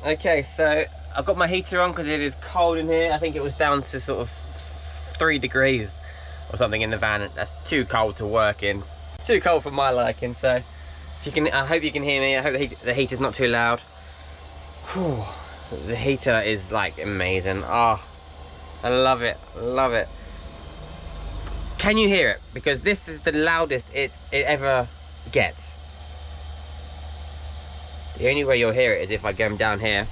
Okay, so I've got my heater on because it is cold in here. I think it was down to sort of 3 degrees or something in the van. That's too cold to work in. Too cold for my liking, so if you can, I hope you can hear me. I hope the heater's not too loud. Whew. The heater is like amazing. Oh, I love it, love it. Can you hear it? Because this is the loudest it ever gets. The only way you'll hear it is if I go down here.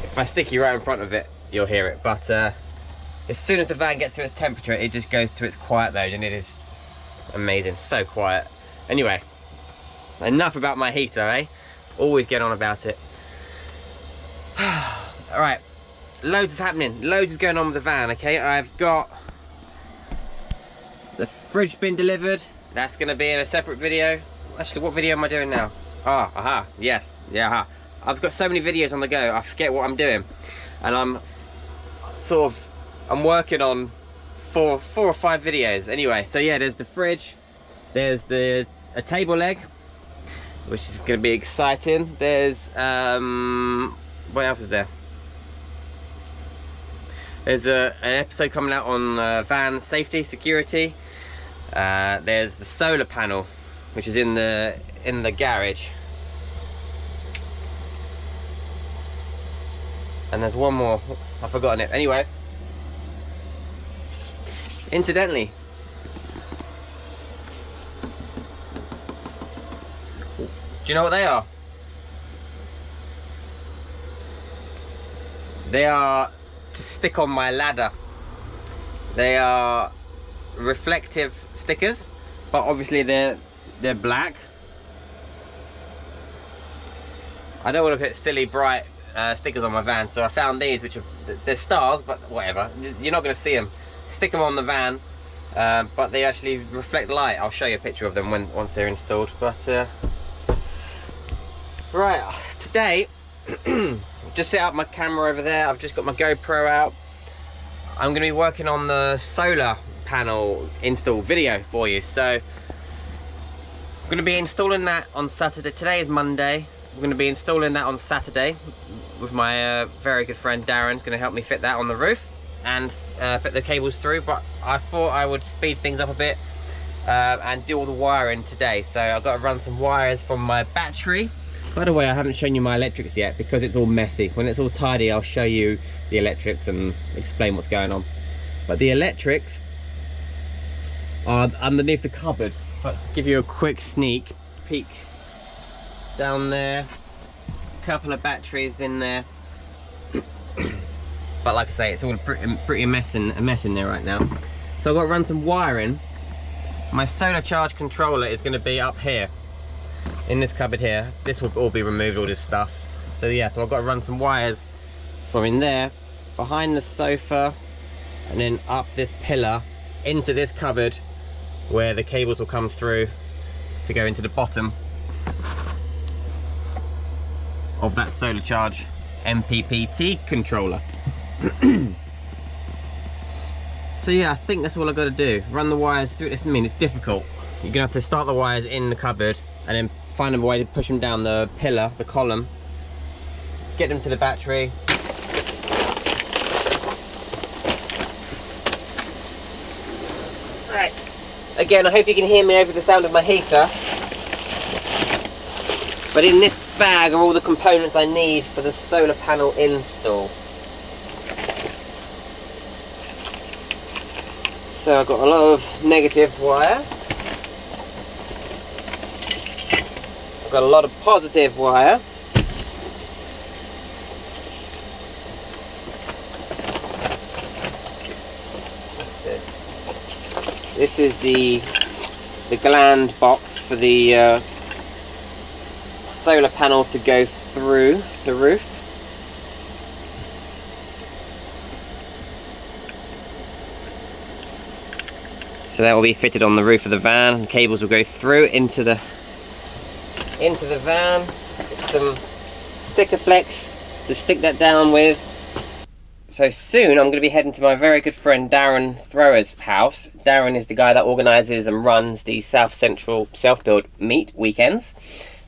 If I stick you right in front of it, you'll hear it. But as soon as the van gets to its temperature, it just goes to its quiet mode, and it is amazing, so quiet. Anyway, enough about my heater, eh? Always get on about it. Alright, loads is happening, loads is going on with the van, okay? I've got the fridge been delivered. That's gonna be in a separate video. Actually, what video am I doing now? Ah, aha, yes, yeah, aha. I've got so many videos on the go, I forget what I'm doing. And I'm working on four or five videos. Anyway, so yeah, there's the fridge, there's a table leg, which is gonna be exciting. There's, what else is there? There's an episode coming out on van safety, security. There's the solar panel, which is in the garage. And there's one more, I've forgotten it. Anyway, incidentally, do you know what they are? They are to stick on my ladder. They are reflective stickers, but obviously they're black. I don't want to put silly bright stickers on my van, so I found these, which are, they're stars, but whatever, you're not going to see them. Stick them on the van, but they actually reflect light. I'll show you a picture of them once they're installed. But right, today just set up my camera over there. I've just got my GoPro out. I'm going to be working on the solar panel install video for you. So I'm going to be installing that on Saturday. Today is Monday. We're going to be installing that on Saturday with my very good friend Darren. Is going to help me fit that on the roof and put the cables through. But I thought I would speed things up a bit and do all the wiring today. So I've got to run some wires from my battery. By the way, I haven't shown you my electrics yet because it's all messy. When it's all tidy, I'll show you the electrics and explain what's going on. But the electrics are underneath the cupboard. If I give you a quick sneak peek down there, a couple of batteries in there. But like I say, it's all pretty a mess in there right now. So I've got to run some wiring. My solar charge controller is going to be up here in this cupboard here. This will all be removed, all this stuff. So yeah, so I've got to run some wires from in there, behind the sofa, and then up this pillar into this cupboard where the cables will come through to go into the bottom of that solar charge MPPT controller. So yeah, I think that's all I've got to do. Run the wires through this. I mean, it's difficult. You're gonna have to start the wires in the cupboard and then find a way to push them down the pillar, the column, get them to the battery. Right. Again, I hope you can hear me over the sound of my heater. But in this bag are all the components I need for the solar panel install. So I've got a lot of negative wire. I've got a lot of positive wire. What's this? This is the gland box for the solar panel to go through the roof. So that will be fitted on the roof of the van. The cables will go through into the van. Get some Sikaflex to stick that down with. So soon I'm going to be heading to my very good friend Darren Thrower's house. Darren is the guy that organises and runs the South Central Self-Build Meet weekends.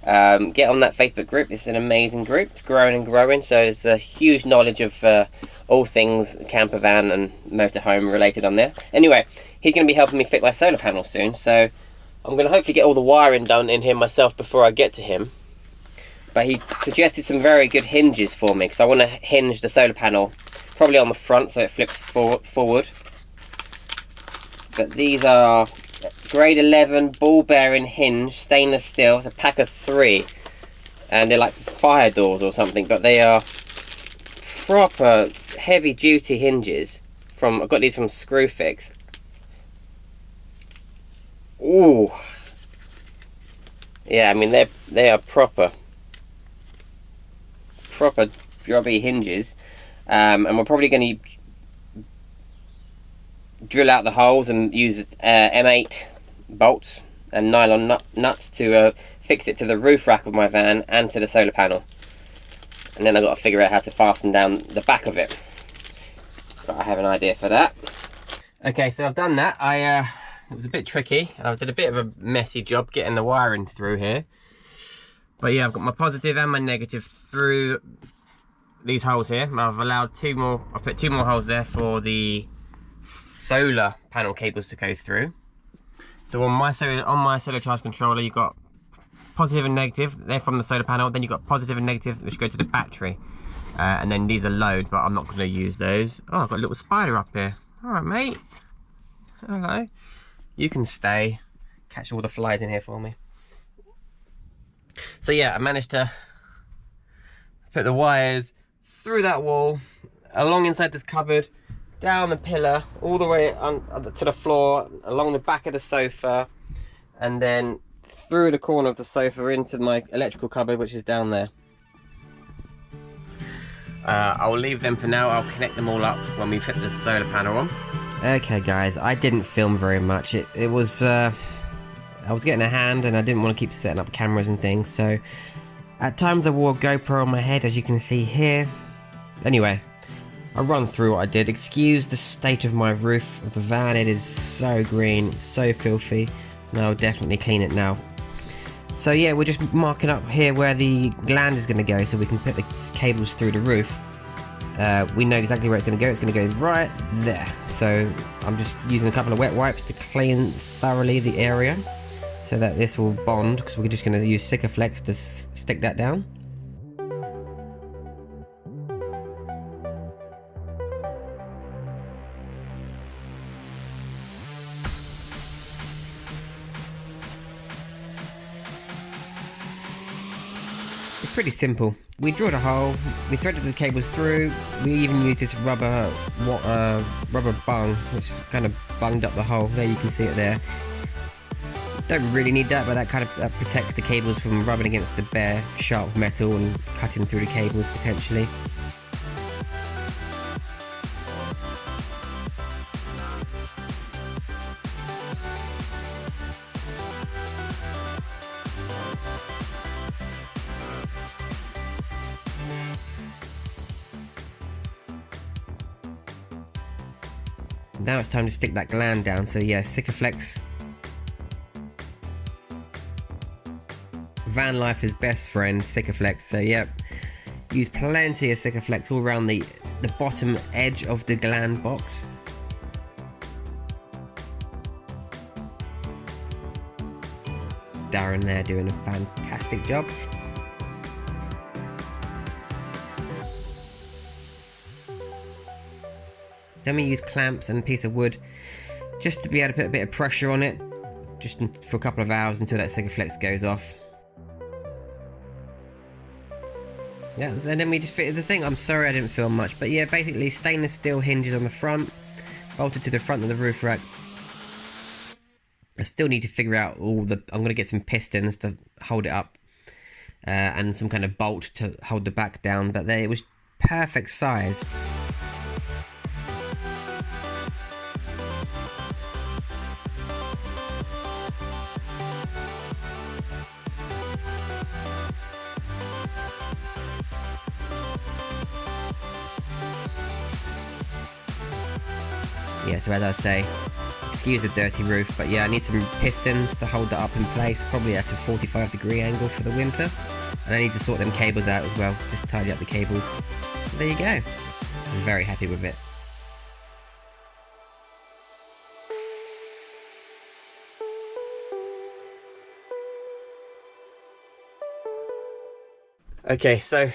Get on that Facebook group. It's an amazing group. It's growing and growing, so there's a huge knowledge of all things camper van and motorhome related on there. Anyway, he's going to be helping me fit my solar panel soon, so I'm going to hopefully get all the wiring done in here myself before I get to him. But he suggested some very good hinges for me, because I want to hinge the solar panel probably on the front so it flips forward. But these are grade 11 ball bearing hinge stainless steel. It's a pack of 3, and they're like fire doors or something, but they are proper heavy duty hinges. I got these from Screwfix. Ooh, yeah, I mean they are proper jobby hinges, and we're probably going to drill out the holes and use M8 bolts and nylon nuts to fix it to the roof rack of my van and to the solar panel. And then I've got to figure out how to fasten down the back of it. But I have an idea for that. Okay, so I've done that. It was a bit tricky. I did a bit of a messy job getting the wiring through here. But yeah, I've got my positive and my negative through these holes here. I've allowed 2 more, I've put 2 more holes there for the solar panel cables to go through. So on my solar charge controller, you've got positive and negative. They're from the solar panel. Then you've got positive and negative, which go to the battery. And then these are load, but I'm not going to use those. Oh, I've got a little spider up here. All right, mate. Hello. You can stay. Catch all the flies in here for me. So yeah, I managed to put the wires through that wall, along inside this cupboard, down the pillar, all the way to the floor, along the back of the sofa, and then through the corner of the sofa into my electrical cupboard, which is down there. I'll leave them for now. I'll connect them all up when we fit the solar panel on. Okay guys, I didn't film very much. It was I was getting a hand and I didn't want to keep setting up cameras and things, so at times I wore a GoPro on my head, as you can see here. Anyway, I'll run through what I did. Excuse the state of my roof of the van. It is so green, so filthy, and I'll definitely clean it now. So yeah, we're just marking up here where the gland is going to go so we can put the cables through the roof. We know exactly where it's going to go. It's going to go right there. So I'm just using a couple of wet wipes to clean thoroughly the area so that this will bond, because we're just going to use Sikaflex to stick that down. It's pretty simple. We drilled a hole, we threaded the cables through, we even used this rubber bung, which kind of bunged up the hole. There, you can see it there. Don't really need that, but that kind of protects the cables from rubbing against the bare, sharp metal and cutting through the cables potentially. Now it's time to stick that gland down, so yeah, Sikaflex. Van life is best friend, Sikaflex, so yep. Use plenty of Sikaflex all around the bottom edge of the gland box. Darren there doing a fantastic job. Then we use clamps and a piece of wood just to be able to put a bit of pressure on it, just for a couple of hours until that Sikaflex goes off. Yeah, and then we just fitted the thing. I'm sorry I didn't film much, but yeah, basically stainless steel hinges on the front, bolted to the front of the roof rack. I still need to figure out I'm going to get some pistons to hold it up, and some kind of bolt to hold the back down, but it was perfect size. Yeah, so as I say, excuse the dirty roof, but yeah, I need some pistons to hold that up in place, probably at a 45-degree angle for the winter. And I need to sort them cables out as well, just tidy up the cables. There you go. I'm very happy with it. Okay, so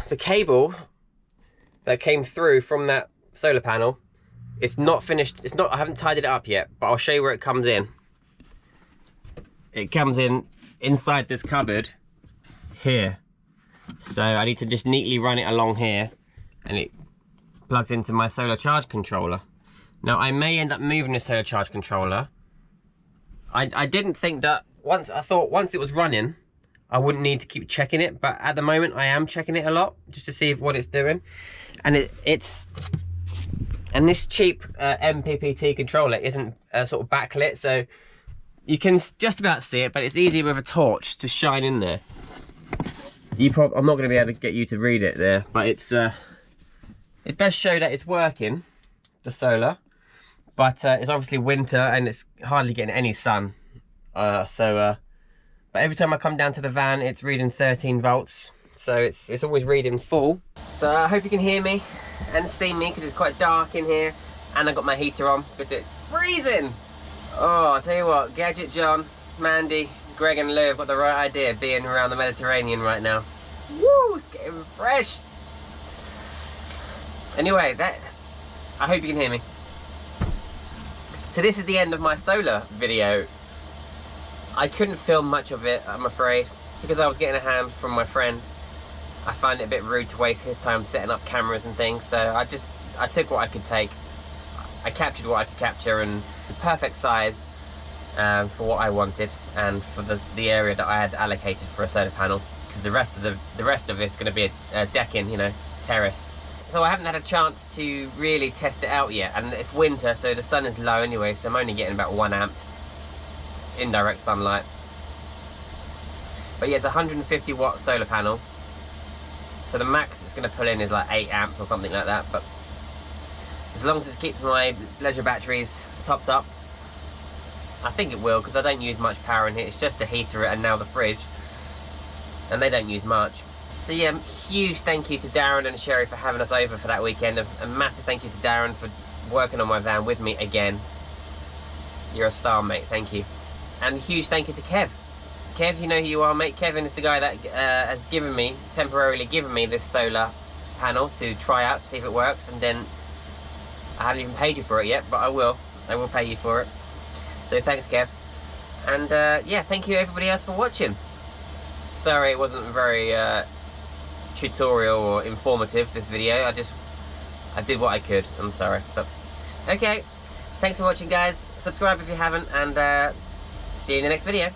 the cable that came through from that solar panel, it's not finished. I haven't tidied it up yet, but I'll show you where it comes in. It comes in inside this cupboard here. So I need to just neatly run it along here, and it plugs into my solar charge controller. Now I may end up moving the solar charge controller. I didn't think that, I thought once it was running, I wouldn't need to keep checking it, but at the moment I am checking it a lot just to see what it's doing. And and this cheap MPPT controller isn't sort of backlit, so you can just about see it, but it's easier with a torch to shine in there. I'm not going to be able to get you to read it there, but it does show that it's working, the solar, but it's obviously winter and it's hardly getting any sun. But every time I come down to the van, it's reading 13 volts, so it's always reading full. So I hope you can hear me and see me, because it's quite dark in here, and I got my heater on because it's freezing. Oh, I'll tell you what, Gadget John, Mandy, Greg and Lou have got the right idea being around the Mediterranean right now. Woo, it's getting fresh. Anyway, I hope you can hear me. So this is the end of my solar video. I couldn't film much of it, I'm afraid, because I was getting a hand from my friend. I find it a bit rude to waste his time setting up cameras and things, so I took what I could take. I captured what I could capture, and the perfect size for what I wanted, and for the area that I had allocated for a solar panel, because the rest of it's going to be a decking, you know, terrace. So I haven't had a chance to really test it out yet, and it's winter, so the sun is low anyway, so I'm only getting about 1 amp indirect sunlight. But yeah, it's a 150 watt solar panel, so the max it's going to pull in is like 8 amps or something like that, but as long as it keeps my leisure batteries topped up, I think it will, because I don't use much power in here. It's just the heater and now the fridge, and they don't use much. So yeah, huge thank you to Darren and Sherry for having us over for that weekend. A massive thank you to Darren for working on my van with me again. You're a star, mate, thank you. And a huge thank you to Kev. Kev, you know who you are, mate. Kevin is the guy that has temporarily given me this solar panel to try out to see if it works, and then I haven't even paid you for it yet, but I will pay you for it. So thanks, Kev. And yeah, thank you everybody else for watching. Sorry it wasn't very tutorial or informative, this video. I did what I could, I'm sorry. But okay, thanks for watching, guys. Subscribe if you haven't, and see you in the next video.